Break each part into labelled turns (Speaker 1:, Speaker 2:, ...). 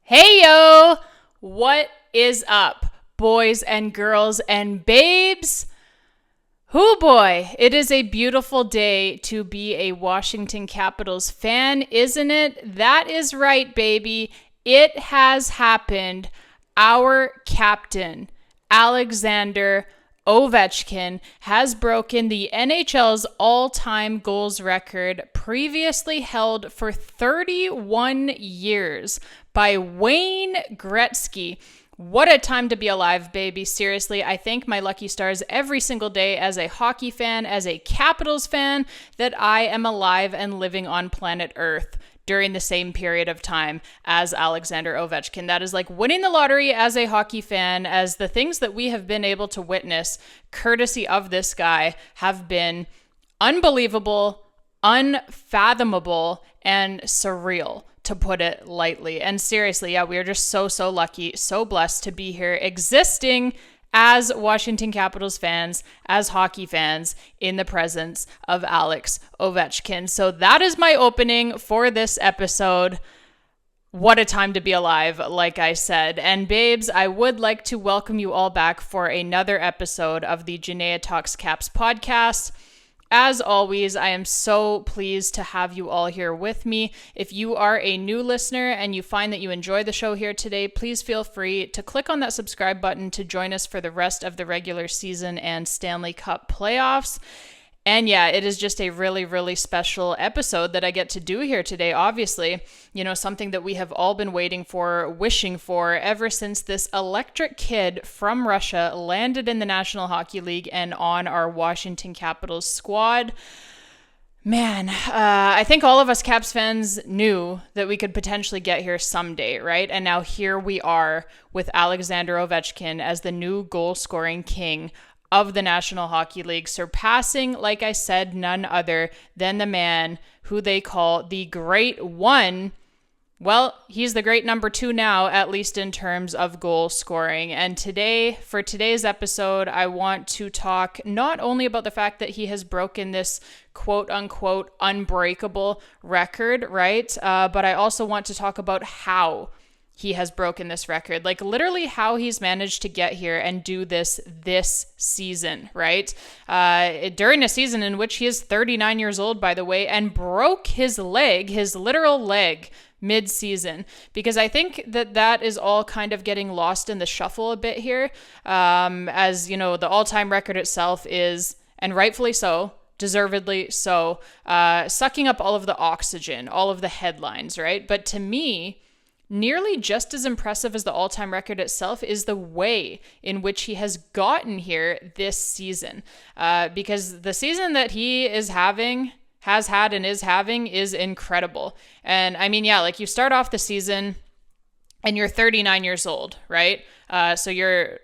Speaker 1: Hey yo! What is up, boys and girls and babes? Hoo boy, it is a beautiful day to be a Washington Capitals fan, isn't it? That is right, baby. It has happened. Our captain, Alexander Ovechkin, has broken the NHL's all-time goals record previously held for 31 years by Wayne Gretzky. What a time to be alive, baby. Seriously, I thank my lucky stars every single day as a hockey fan, as a Capitals fan, that I am alive and living on planet Earth during the same period of time as Alexander Ovechkin. That is like winning the lottery as a hockey fan, as the things that we have been able to witness courtesy of this guy have been unbelievable, unfathomable, and surreal, to put it lightly. And seriously, yeah, we are just so lucky, so blessed to be here existing as Washington Capitals fans, as hockey fans, in the presence of Alex Ovechkin. So that is my opening for this episode. What a time to be alive, like I said. And babes, I would like to welcome you all back for another episode of the Jenaya Talks Caps podcast. As always, I am so pleased to have you all here with me. If you are a new listener and you find that you enjoy the show here today, please feel free to click on that subscribe button to join us for the rest of the regular season and Stanley Cup playoffs. And yeah, it is just a really special episode that I get to do here today. Obviously, something that we have all been waiting for, wishing for ever since this electric kid from Russia landed in the National Hockey League and on our Washington Capitals squad. Man, I think all of us Caps fans knew that we could potentially get here someday, right? And now here we are with Alexander Ovechkin as the new goal-scoring king of the National Hockey League, surpassing, like I said, none other than the man who they call the Great One. Well, he's the great number two now, at least in terms of goal scoring. And today, for today's episode, I want to talk not only about the fact that he has broken this quote unquote unbreakable record, right? But I also want to talk about how he has broken this record, like literally how he's managed to get here and do this season, right? During a season in which he is 39 years old, by the way, and broke his leg, his literal leg, mid-season, because I think that is all kind of getting lost in the shuffle a bit here, as the all-time record itself is, and rightfully so, deservedly so, sucking up all of the oxygen, all of the headlines, right? But to me, nearly just as impressive as the all-time record itself is the way in which he has gotten here this season. Because the season that he is having, has had and is having is incredible. And I mean, yeah, like you start off the season and you're 39 years old, right? So you're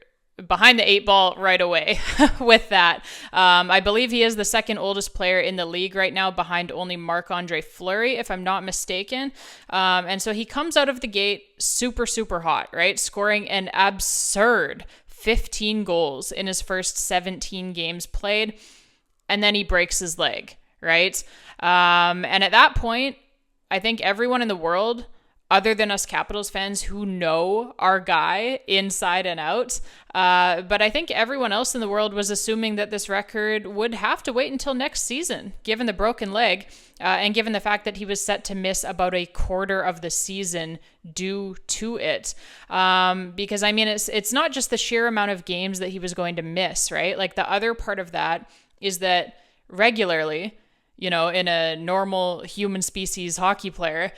Speaker 1: behind the eight ball right away with that. I believe he is the second oldest player in the league right now, behind only Marc-Andre Fleury, if I'm not mistaken. And so he comes out of the gate super hot, right? Scoring an absurd 15 goals in his first 17 games played. And then he breaks his leg, right? And at that point, I think everyone in the world, other than us Capitals fans who know our guy inside and out. But I think everyone else in the world was assuming that this record would have to wait until next season, given the broken leg, and given the fact that he was set to miss about a quarter of the season due to it. Because, I mean, it's not just the sheer amount of games that he was going to miss, right? Like, the other part of that is that regularly, in a normal human species hockey player,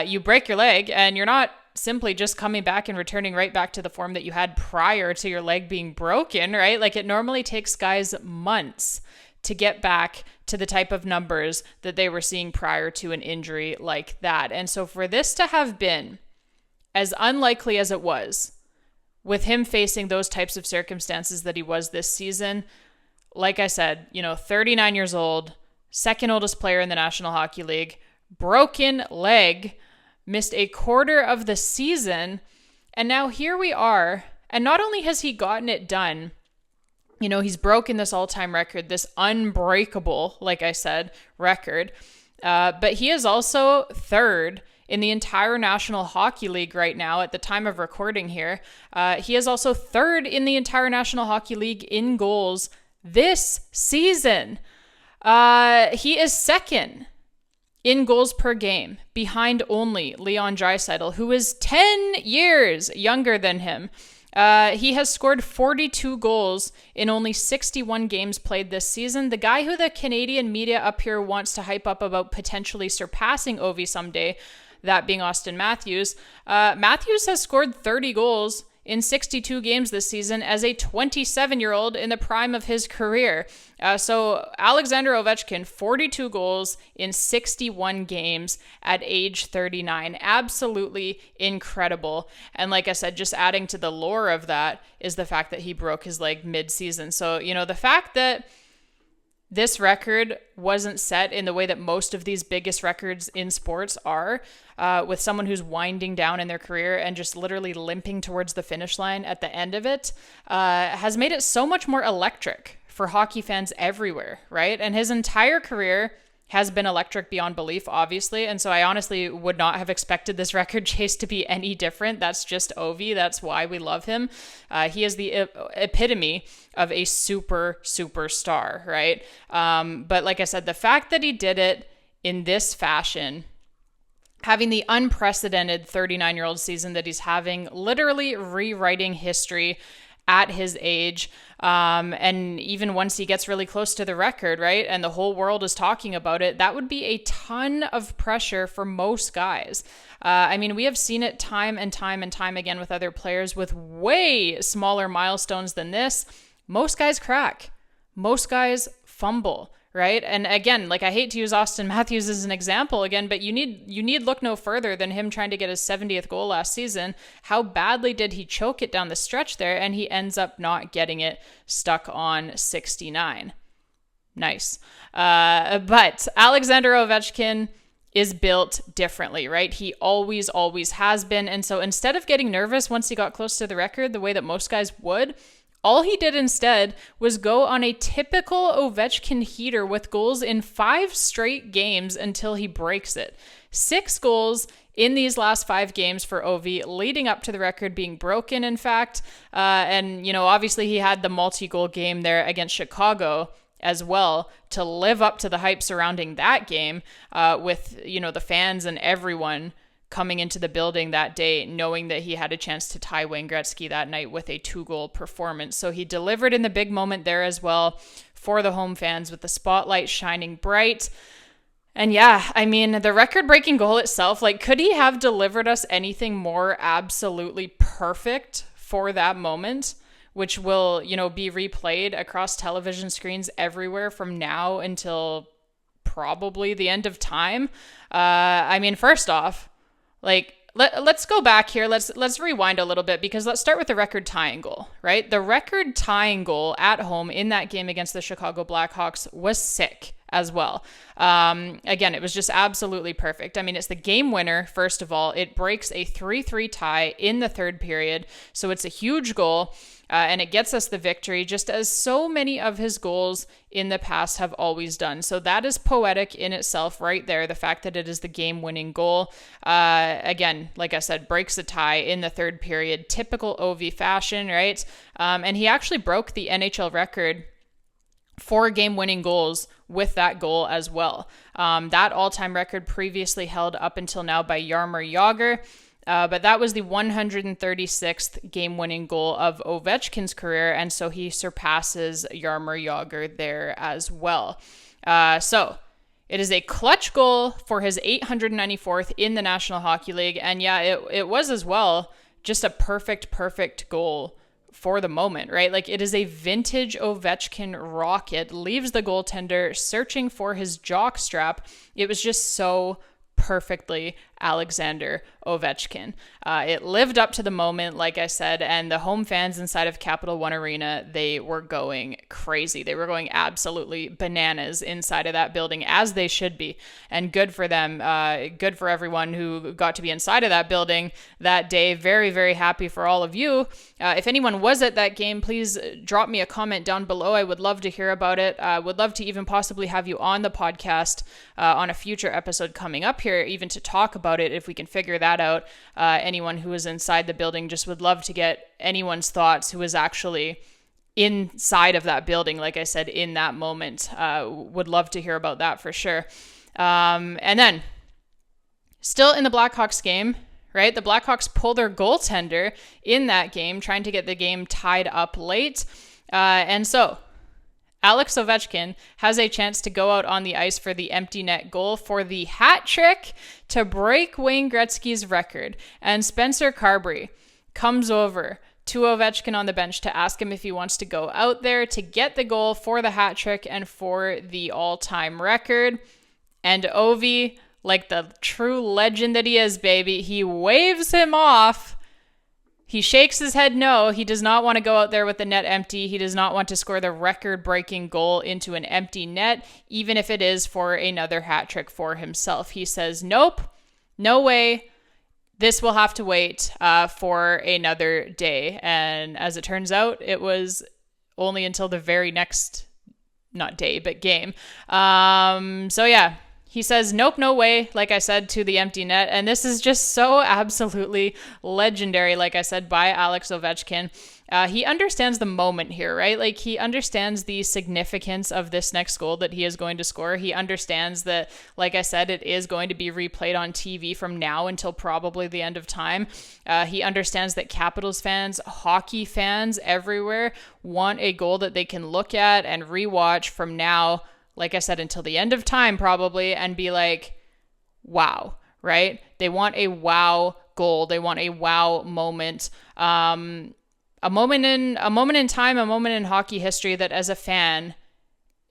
Speaker 1: you break your leg and you're not simply just coming back and returning right back to the form that you had prior to your leg being broken, right? Like, it normally takes guys months to get back to the type of numbers that they were seeing prior to an injury like that. And so for this to have been as unlikely as it was, with him facing those types of circumstances that he was this season, like I said, 39 years old, second oldest player in the National Hockey League, broken leg, missed a quarter of the season, and now here we are. And not only has he gotten it done, he's broken this all-time record, this unbreakable, like I said, record, but he is also third in the entire National Hockey League right now at the time of recording here. He is also third in the entire National Hockey League in goals this season. He is second in goals per game, behind only Leon Draisaitl, who is 10 years younger than him. He has scored 42 goals in only 61 games played this season. The guy who the Canadian media up here wants to hype up about potentially surpassing Ovi someday, that being Auston Matthews. Matthews has scored 30 goals in 62 games this season as a 27-year-old in the prime of his career. So Alexander Ovechkin, 42 goals in 61 games at age 39. Absolutely incredible. And like I said, just adding to the lore of that is the fact that he broke his leg mid-season. So, the fact that this record wasn't set in the way that most of these biggest records in sports are, with someone who's winding down in their career and just literally limping towards the finish line at the end of it, has made it so much more electric for hockey fans everywhere, right? And his entire career has been electric beyond belief, obviously. And so I honestly would not have expected this record chase to be any different. That's just Ovi. That's why we love him. He is the epitome of a superstar, right? But like I said, the fact that he did it in this fashion, having the unprecedented 39-year-old season that he's having, literally rewriting history at his age. And even once he gets really close to the record, right, and the whole world is talking about it, that would be a ton of pressure for most guys. We have seen it time and time again with other players with way smaller milestones than this. Most guys crack. Most guys fumble, right? And again, I hate to use Auston Matthews as an example again, but you need look no further than him trying to get his 70th goal last season. How badly did he choke it down the stretch there, and he ends up not getting it, stuck on 69. Nice. But Alexander Ovechkin is built differently, right? He always has been. And so instead of getting nervous once he got close to the record the way that most guys would, all he did instead was go on a typical Ovechkin heater with goals in 5 straight games until he breaks it. 6 goals in these last 5 games for Ovi, leading up to the record being broken, in fact. And obviously he had the multi-goal game there against Chicago as well to live up to the hype surrounding that game, with, the fans and everyone coming into the building that day, knowing that he had a chance to tie Wayne Gretzky that night with a 2-goal performance. So he delivered in the big moment there as well for the home fans, with the spotlight shining bright. And yeah, the record-breaking goal itself, could he have delivered us anything more absolutely perfect for that moment, which will, be replayed across television screens everywhere from now until probably the end of time? First off, let's go back here. Let's rewind a little bit, because let's start with the record tying goal, right? The record tying goal at home in that game against the Chicago Blackhawks was sick as well. Again, it was just absolutely perfect. It's the game winner, first of all. It breaks a 3-3 tie in the third period. So it's a huge goal. And it gets us the victory, just as so many of his goals in the past have always done. So that is poetic in itself right there, the fact that it is the game-winning goal. Again, like I said, breaks a tie in the third period, typical Ovi fashion, right? And he actually broke the NHL record for game-winning goals with that goal as well. That all-time record previously held up until now by Jaromir Jagr. But that was the 136th game-winning goal of Ovechkin's career, and so he surpasses Jaromir Jagr there as well. So it is a clutch goal for his 894th in the National Hockey League, and yeah, it was as well just a perfect goal for the moment, right? It is a vintage Ovechkin rocket, leaves the goaltender searching for his jock strap. It was just so perfectly Alexander Ovechkin. It lived up to the moment, like I said, and the home fans inside of Capital One Arena, they were going crazy. They were going absolutely bananas inside of that building, as they should be. And good for them. Good for everyone who got to be inside of that building that day. Very, very happy for all of you. If anyone was at that game, please drop me a comment down below. I would love to hear about it. Would love to even possibly have you on the podcast on a future episode coming up here, even to talk about about it if we can figure that out. Anyone who was inside the building, just would love to get anyone's thoughts who was actually inside of that building, like I said, in that moment. Would love to hear about that for sure. And then still in the Blackhawks game, right? The Blackhawks pull their goaltender in that game, trying to get the game tied up late. And so Alex Ovechkin has a chance to go out on the ice for the empty net goal for the hat trick to break Wayne Gretzky's record. And Spencer Carberry comes over to Ovechkin on the bench to ask him if he wants to go out there to get the goal for the hat trick and for the all-time record. And Ovi, like the true legend that he is, baby, he waves him off. He shakes his head no. He does not want to go out there with the net empty. He does not want to score the record-breaking goal into an empty net, even if it is for another hat trick for himself. He says, nope, no way. This will have to wait for another day. And as it turns out, it was only until the very next, not day, but game. So yeah, he says, nope, no way, like I said, to the empty net. And this is just so absolutely legendary, like I said, by Alex Ovechkin. He understands the moment here, right? Like, he understands the significance of this next goal that he is going to score. He understands that, like I said, it is going to be replayed on TV from now until probably the end of time. He understands that Capitals fans, hockey fans everywhere want a goal that they can look at and rewatch from now, like I said, until the end of time probably, and be like, wow, right? They want a wow goal. They want a wow moment. A moment in time, a moment in hockey history that as a fan,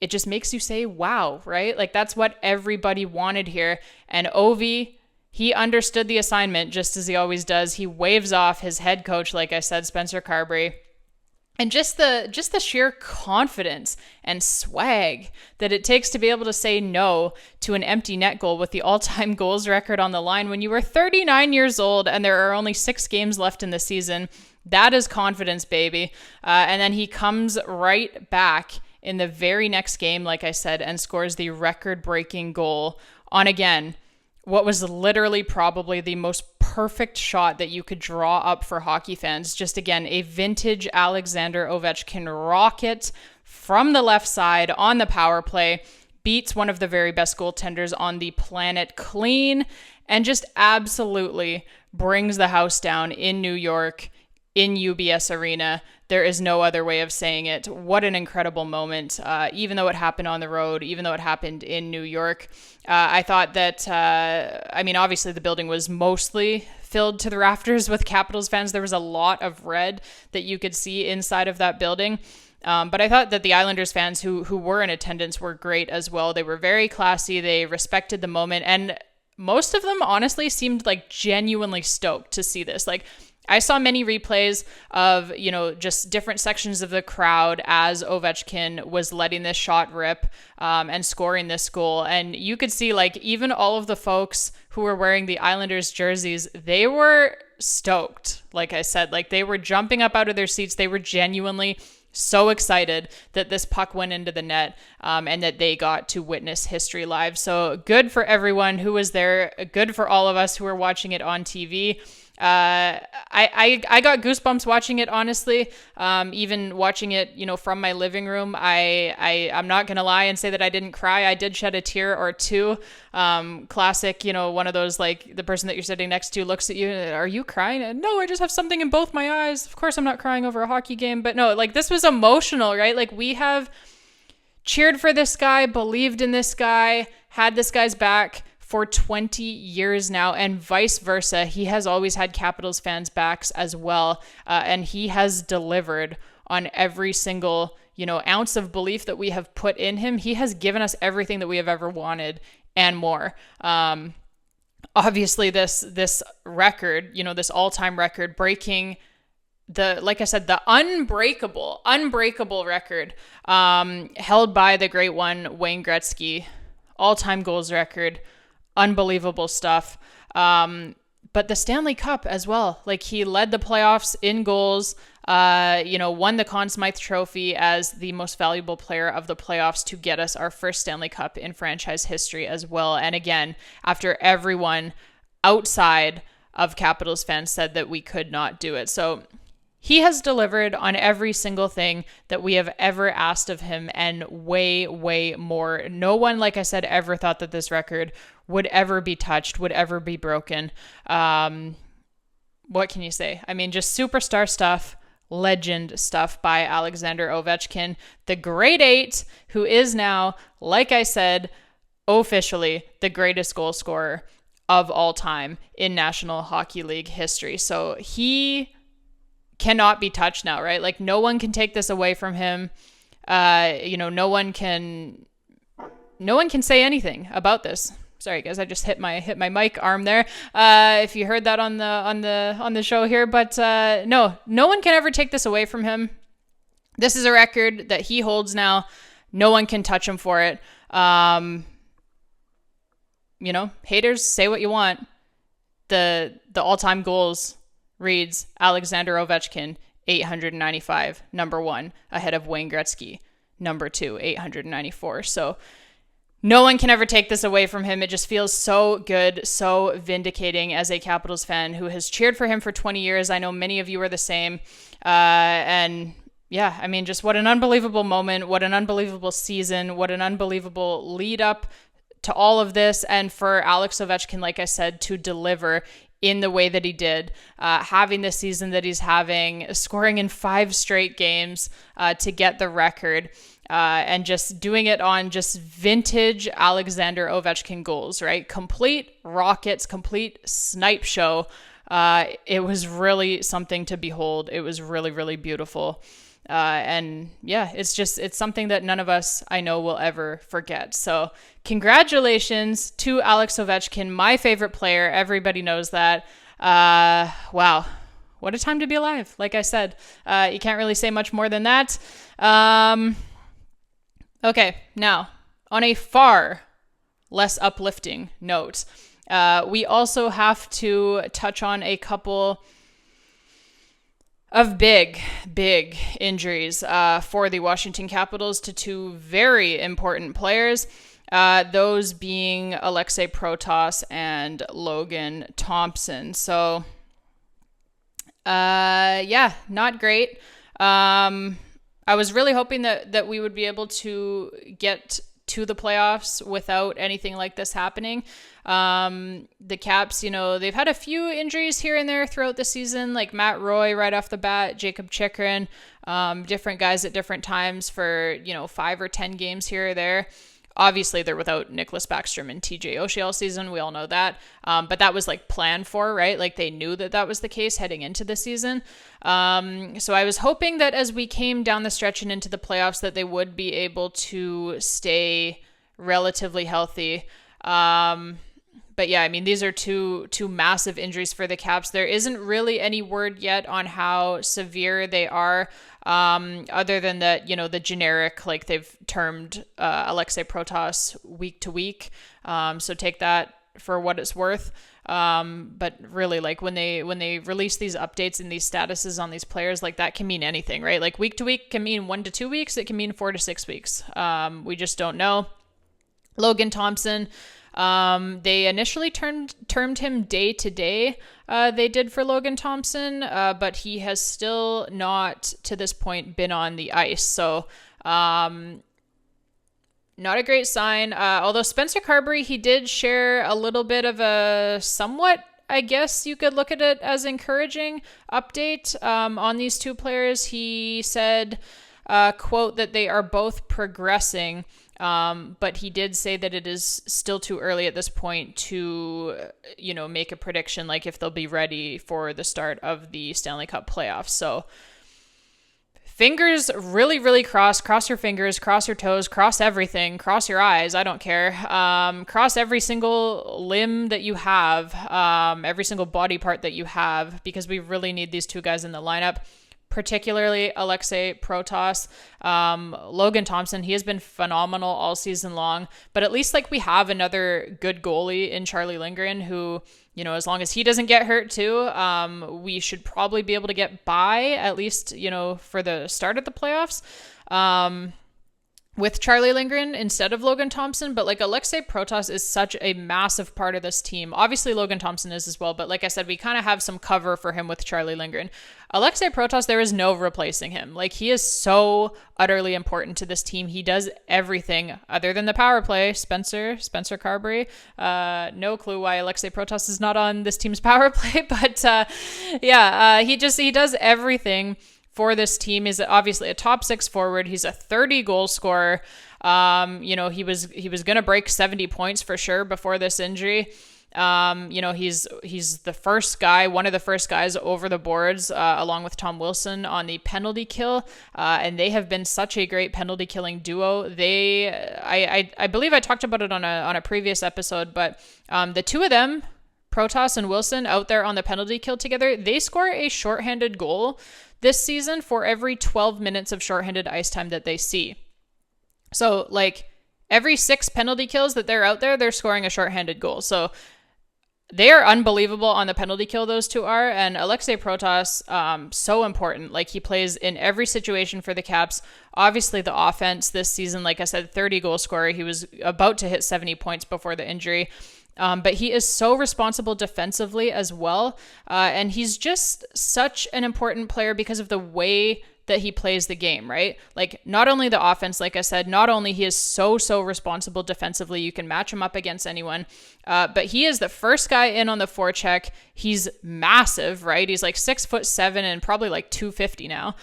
Speaker 1: it just makes you say, wow, right? Like, that's what everybody wanted here. And Ovi, he understood the assignment just as he always does. He waves off his head coach, like I said, Spencer Carberry. And just the sheer confidence and swag that it takes to be able to say no to an empty net goal with the all-time goals record on the line when you were 39 years old and there are only 6 games left in the season. That is confidence, baby. And then he comes right back in the very next game, like I said, and scores the record-breaking goal on, again, what was literally probably the most perfect shot that you could draw up for hockey fans. Just, again, a vintage Alexander Ovechkin rocket from the left side on the power play, beats one of the very best goaltenders on the planet clean, and just absolutely brings the house down in New York, in UBS Arena. There is no other way of saying it. What an incredible moment. Even though it happened on the road, even though it happened in New York, I thought that, obviously the building was mostly filled to the rafters with Capitals fans. There was a lot of red that you could see inside of that building. But I thought that the Islanders fans who were in attendance were great as well. They were very classy. They respected the moment. And most of them honestly seemed like genuinely stoked to see this. Like, I saw many replays of, just different sections of the crowd as Ovechkin was letting this shot rip and scoring this goal. And you could see, like, even all of the folks who were wearing the Islanders jerseys, they were stoked. Like I said, like, they were jumping up out of their seats. They were genuinely so excited that this puck went into the net and that they got to witness history live. So good for everyone who was there. Good for all of us who were watching it on TV. I got goosebumps watching it, honestly. Even watching it, from my living room, I'm not going to lie and say that I didn't cry. I did shed a tear or two. Classic, one of those, like, the person that you're sitting next to looks at you, are you crying? No, I just have something in both my eyes. Of course I'm not crying over a hockey game, but no, like, this was emotional, right? Like, we have cheered for this guy, believed in this guy, had this guy's back for 20 years now, and vice versa. He has always had Capitals fans' backs as well, and he has delivered on every single, ounce of belief that we have put in him. He has given us everything that we have ever wanted and more. Obviously, this record, this all-time record, breaking like I said, the unbreakable record held by the great one, Wayne Gretzky, all-time goals record. Unbelievable stuff. But the Stanley Cup as well. Like, he led the playoffs in goals, won the Conn Smythe Trophy as the most valuable player of the playoffs to get us our first Stanley Cup in franchise history as well. And again, after everyone outside of Capitals fans said that we could not do it. So he has delivered on every single thing that we have ever asked of him, and way, way more. No one, like I said, ever thought that this record would ever be touched, would ever be broken. What can you say? I mean, just superstar stuff, legend stuff by Alexander Ovechkin, the Great Eight, who is now, like I said, officially the greatest goal scorer of all time in National Hockey League history. So he cannot be touched now, right? Like, no one can take this away from him. No one can say anything about this. Sorry guys, I just hit my mic arm there. If you heard that on the show here, but no one can ever take this away from him. This is a record that he holds now. No one can touch him for it. Haters, say what you want. The all-time goals reads Alexander Ovechkin, 895, number 1, ahead of Wayne Gretzky, number 2, 894. So no one can ever take this away from him. It just feels so good, so vindicating as a Capitals fan who has cheered for him for 20 years. I know many of you are the same. And yeah, I mean, just what an unbelievable moment, what an unbelievable season, what an unbelievable lead up to all of this. And for Alex Ovechkin, like I said, to deliver in the way that he did, having the season that he's having, scoring in 5 straight games to get the record, and just doing it on just vintage Alexander Ovechkin goals, right? Complete rockets, complete snipe show. It was really something to behold. It was really, really beautiful. And yeah, it's something that none of us, I know, will ever forget. So congratulations to Alex Ovechkin, my favorite player. Everybody knows that. Wow. What a time to be alive. Like I said, you can't really say much more than that. Okay. Now, on a far less uplifting note, we also have to touch on a couple of big injuries for the Washington Capitals to 2 very important players, those being Aliaksei Protas and Logan Thompson. So, not great. I was really hoping that we would be able to get to the playoffs without anything like this happening. The Caps, they've had a few injuries here and there throughout the season, like Matt Roy right off the bat, Jacob Chikrin, different guys at different times for, 5 or 10 games here or there. Obviously, they're without Nicholas Backstrom and TJ Oshie all season. We all know that. But that was planned for, right? Like they knew that was the case heading into the season. So I was hoping that as we came down the stretch and into the playoffs that they would be able to stay relatively healthy. But yeah, I mean, these are two massive injuries for the Caps. There isn't really any word yet on how severe they are, other than that, the generic, like they've termed Aliaksei Protas week to week. So take that for what it's worth. But really, like when they release these updates and these statuses on these players, like that can mean anything, right? Like week to week can mean 1 to 2 weeks. It can mean 4 to 6 weeks. We just don't know. Logan Thompson, they initially termed him day to day. They did for Logan Thompson, but he has still not to this point been on the ice. So, not a great sign. Although Spencer Carberry, he did share a little bit of a somewhat, I guess you could look at it as encouraging update, on these 2 players. He said, quote, that they are both progressing. But he did say that it is still too early at this point to, make a prediction, like if they'll be ready for the start of the Stanley Cup playoffs. So fingers really, really cross your fingers, cross your toes, cross everything, cross your eyes. I don't care. Cross every single limb that you have, every single body part that you have, because we really need these 2 guys in the lineup. Particularly Aliaksei Protas. Logan Thompson, he has been phenomenal all season long, but at least we have another good goalie in Charlie Lindgren who, as long as he doesn't get hurt too, we should probably be able to get by at least, for the start of the playoffs. with Charlie Lindgren instead of Logan Thompson, but like Aleksei Protas is such a massive part of this team. Obviously Logan Thompson is as well, but like I said, we kind of have some cover for him with Charlie Lindgren. Aleksei Protas, there is no replacing him. Like, he is so utterly important to this team. He does everything other than the power play. Spencer Carberry, no clue why Aleksei Protas is not on this team's power play, but he does everything for this team. He's obviously a top 6 forward. He's a 30 goal scorer. He was going to break 70 points for sure before this injury. He's the first guy, one of the first guys over the boards, along with Tom Wilson on the penalty kill. And they have been such a great penalty killing duo. I believe I talked about it on a previous episode, but, the two of them, Protas and Wilson, out there on the penalty kill together, they score a shorthanded goal this season for every 12 minutes of shorthanded ice time that they see. So, like, every 6 penalty kills that they're out there, they're scoring a shorthanded goal. So they are unbelievable on the penalty kill, those two are. And Aleksei Protas, so important. Like, he plays in every situation for the Caps. Obviously, the offense this season, like I said, 30 goal scorer. He was about to hit 70 points before the injury. But he is so responsible defensively as well. And he's just such an important player because of the way that he plays the game, right? Like, not only the offense, like I said, not only he is so responsible defensively, you can match him up against anyone, but he is the first guy in on the forecheck. He's massive, right? He's like 6'7" and probably like 250 now.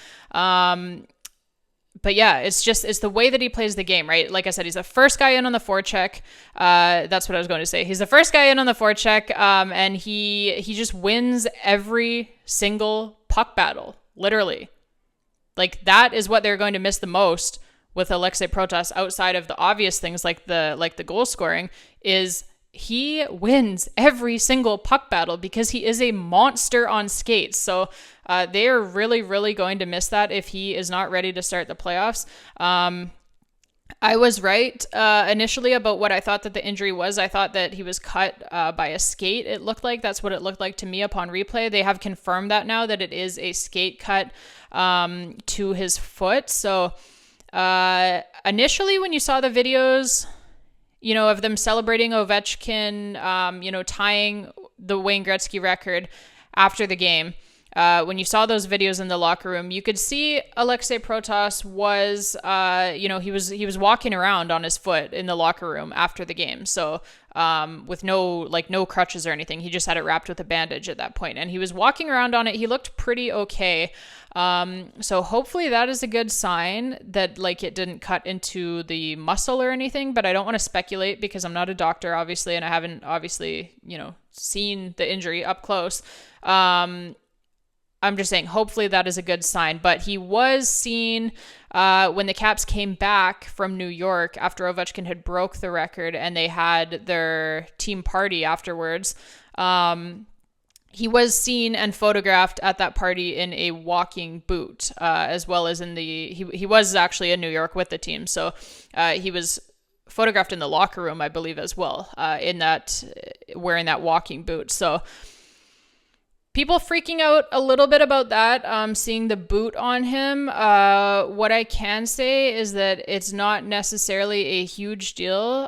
Speaker 1: But yeah, it's the way that he plays the game, right? Like I said, he's the first guy in on the forecheck. That's what I was going to say. He's the first guy in on the forecheck, and he just wins every single puck battle, literally. Like, that is what they're going to miss the most with Aleksei Protas, outside of the obvious things like the goal scoring, is he wins every single puck battle because he is a monster on skates. So they are really, really going to miss that if he is not ready to start the playoffs. I was right initially about what I thought that the injury was. I thought that he was cut by a skate. It looked like that's what it looked like to me upon replay. They have confirmed that now, that it is a skate cut to his foot. So initially when you saw the videos, of them celebrating Ovechkin, tying the Wayne Gretzky record after the game, when you saw those videos in the locker room, you could see Aleksei Protas was, he was walking around on his foot in the locker room after the game. So, with no crutches or anything, he just had it wrapped with a bandage at that point, and he was walking around on it. He looked pretty okay. So hopefully that is a good sign that, like, it didn't cut into the muscle or anything, but I don't want to speculate because I'm not a doctor, obviously, and I haven't obviously, seen the injury up close. I'm just saying, hopefully that is a good sign. But he was seen when the Caps came back from New York after Ovechkin had broke the record and they had their team party afterwards. He was seen and photographed at that party in a walking boot, as well as he was actually in New York with the team. So he was photographed in the locker room, I believe, as well, wearing that walking boot. So people freaking out a little bit about that, seeing the boot on him. What I can say is that it's not necessarily a huge deal.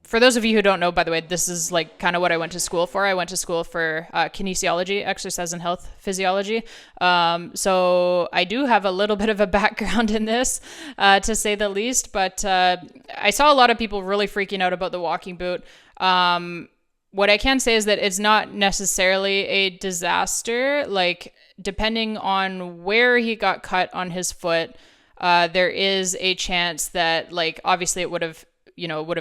Speaker 1: For those of you who don't know, by the way, this is like kind of what I went to school for. I went to school for kinesiology, exercise and health physiology. So I do have a little bit of a background in this, to say the least. But I saw a lot of people really freaking out about the walking boot. What I can say is that it's not necessarily a disaster. Like, depending on where he got cut on his foot, there is a chance that, like, obviously it would have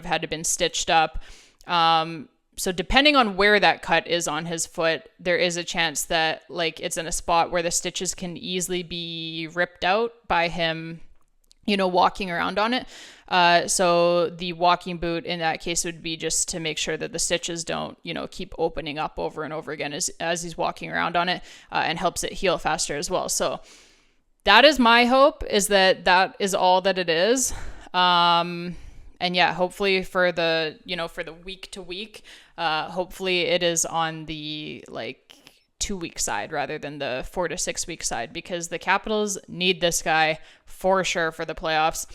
Speaker 1: had to been stitched up. So depending on where that cut is on his foot, there is a chance that, like, it's in a spot where the stitches can easily be ripped out by him, walking around on it. So the walking boot in that case would be just to make sure that the stitches don't, keep opening up over and over again as he's walking around on it, and helps it heal faster as well. So that is my hope, is that is all that it is. And yeah, hopefully for the week to week, hopefully it is on the 2-week side rather than the 4 to 6 week side, because the Capitals need this guy for sure for the playoffs.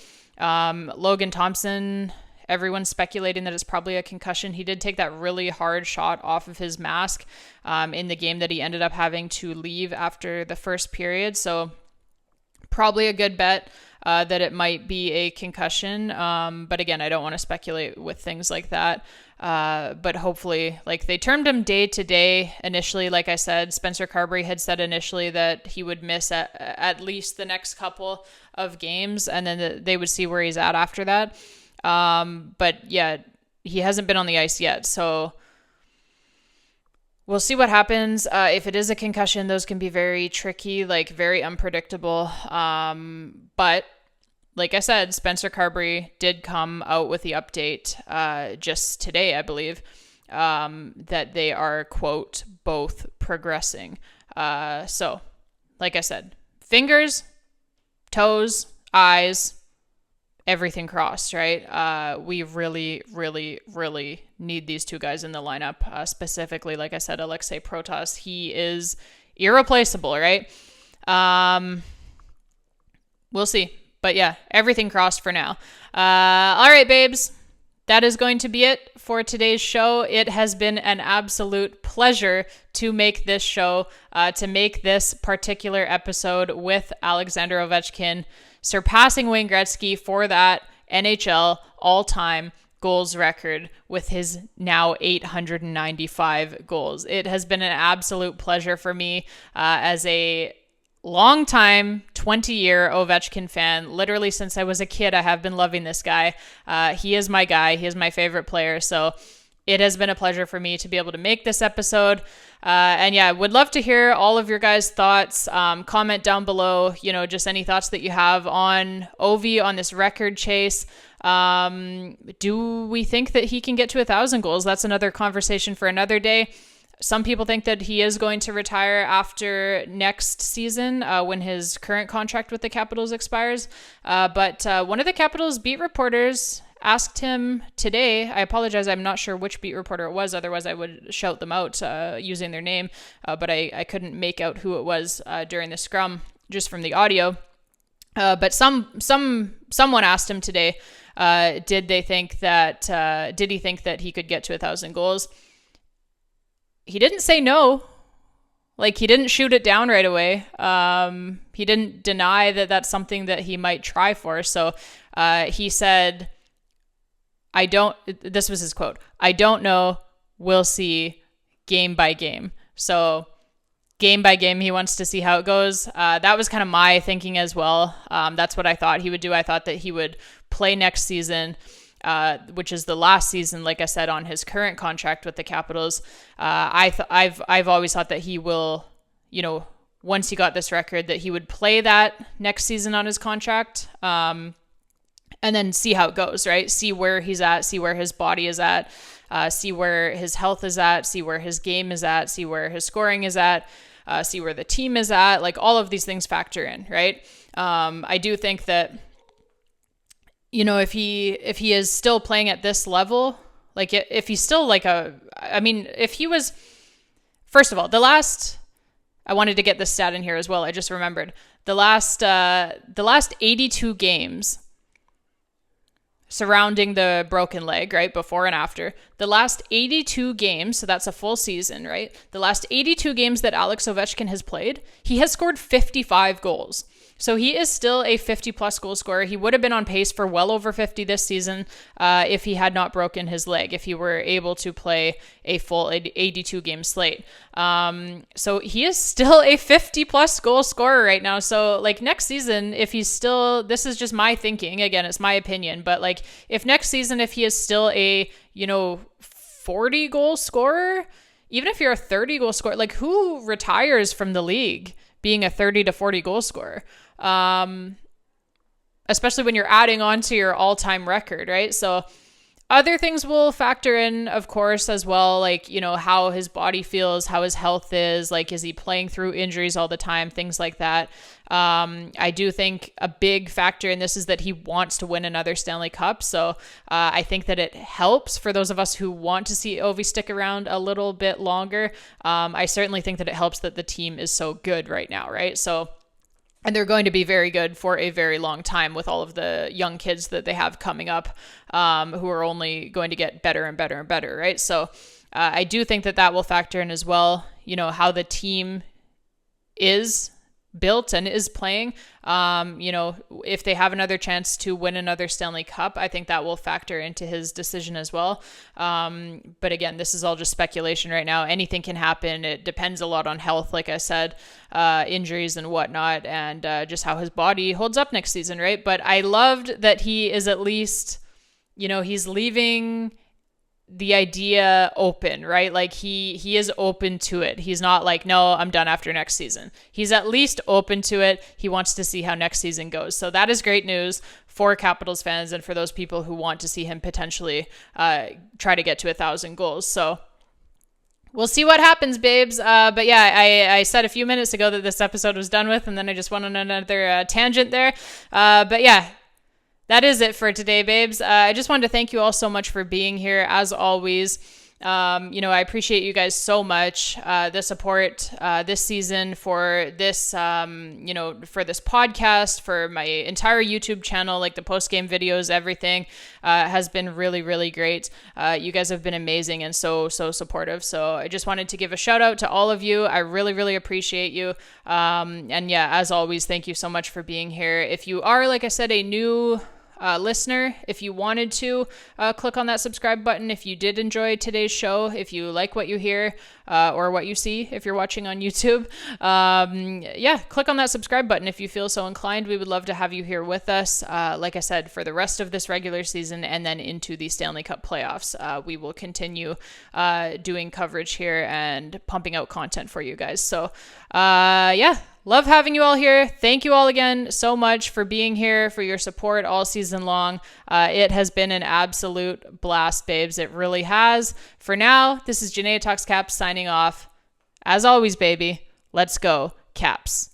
Speaker 1: Logan Thompson, everyone's speculating that it's probably a concussion. He did take that really hard shot off of his mask in the game that he ended up having to leave after the first period. So probably a good bet that it might be a concussion. But again, I don't want to speculate with things like that. But hopefully, like, they termed him day to day initially. Like I said, Spencer Carberry had said initially that he would miss at least the next couple of games, and then they would see where he's at after that. But yeah, he hasn't been on the ice yet. So we'll see what happens. If it is a concussion, those can be very tricky, like very unpredictable. But like I said, Spencer Carberry did come out with the update just today, I believe, that they are, quote, both progressing. So like I said, fingers, toes, eyes, everything crossed, right? We really, really, really need these two guys in the lineup. Specifically, like I said, Aliaksei Protas, he is irreplaceable, right? We'll see. But yeah, everything crossed for now. All right, babes. That is going to be it for today's show. It has been an absolute pleasure to make this show, to make this particular episode with Alexander Ovechkin, surpassing Wayne Gretzky for that NHL all-time goals record with his now 895 goals. It has been an absolute pleasure for me as a long-time 20-year Ovechkin fan. Literally since I was a kid, I have been loving this guy. He is my guy. He is my favorite player. So it has been a pleasure for me to be able to make this episode. And yeah, would love to hear all of your guys' thoughts. Comment down below, just any thoughts that you have on Ovi, on this record chase. Do we think that he can get to 1,000 goals? That's another conversation for another day. Some people think that he is going to retire after next season when his current contract with the Capitals expires. But one of the Capitals beat reporters asked him today, I apologize, I'm not sure which beat reporter it was, otherwise I would shout them out using their name, but I couldn't make out who it was during the scrum just from the audio. But someone asked him today, did he think that he could get to 1,000 goals? He didn't say no. Like, he didn't shoot it down right away. He didn't deny that that's something that he might try for. So he said, this was his quote, "I don't know. We'll see game by game." So game by game, he wants to see how it goes. That was kind of my thinking as well. That's what I thought he would do. I thought that he would play next season, which is the last season, like I said, on his current contract with the Capitals. I've always thought that he will, once he got this record, that he would play that next season on his contract, and then see how it goes, right? See where he's at, see where his body is at, see where his health is at, see where his game is at, see where his scoring is at, see where the team is at. Like, all of these things factor in, right? I do think that, if he is still playing at this level, like, if he's still if he was, first of all, I wanted to get this stat in here as well. I just remembered the last 82 games surrounding the broken leg, right? Before and after the last 82 games. So that's a full season, right? The last 82 games that Alex Ovechkin has played, he has scored 55 goals. So he is still a 50-plus goal scorer. He would have been on pace for well over 50 this season if he had not broken his leg, if he were able to play a full 82-game slate. So he is still a 50-plus goal scorer right now. So, like, next season, if he's still, this is just my thinking, again, it's my opinion, but, like, if next season, if he is still a, 40-goal scorer, even if you're a 30-goal scorer, like, who retires from the league being a 30 to 40 goal scorer? Especially when you're adding on to your all-time record, right? So other things will factor in, of course, as well, like, how his body feels, how his health is, like, is he playing through injuries all the time, things like that. I do think a big factor in this is that he wants to win another Stanley Cup. So I think that it helps for those of us who want to see Ovi stick around a little bit longer. I certainly think that it helps that the team is so good right now, right? So And they're going to be very good for a very long time with all of the young kids that they have coming up, who are only going to get better and better and better, right? So I do think that will factor in as well, how the team is built and is playing. If they have another chance to win another Stanley Cup, I think that will factor into his decision as well. But again, this is all just speculation right now. Anything can happen. It depends a lot on health, like I said, injuries and whatnot, and just how his body holds up next season, right? But I loved that he is at least, he's leaving the idea open, right? Like he is open to it. He's not like, no, I'm done after next season. He's at least open to it. He wants to see how next season goes. So that is great news for Capitals fans and for those people who want to see him potentially try to get to 1,000 goals. So we'll see what happens, babes. But yeah, I said a few minutes ago that this episode was done with, and then I just went on another tangent there. But yeah, that is it for today, babes. I just wanted to thank you all so much for being here, as always. I appreciate you guys so much, the support this season for this, for this podcast, for my entire YouTube channel, like the post-game videos, everything has been really, really great. You guys have been amazing and so supportive. So I just wanted to give a shout out to all of you. I really, really appreciate you. And yeah, as always, thank you so much for being here. If you are, like I said, a new listener, if you wanted to click on that subscribe button, if you did enjoy today's show, if you like what you hear or what you see, if you're watching on YouTube, click on that subscribe button if you feel so inclined. We would love to have you here with us. Like I said, for the rest of this regular season and then into the Stanley Cup playoffs, we will continue doing coverage here and pumping out content for you guys. So love having you all here. Thank you all again so much for being here, for your support all season long. It has been an absolute blast, babes. It really has. For now, this is Jenaya Talks Caps signing off. As always, baby, let's go, Caps.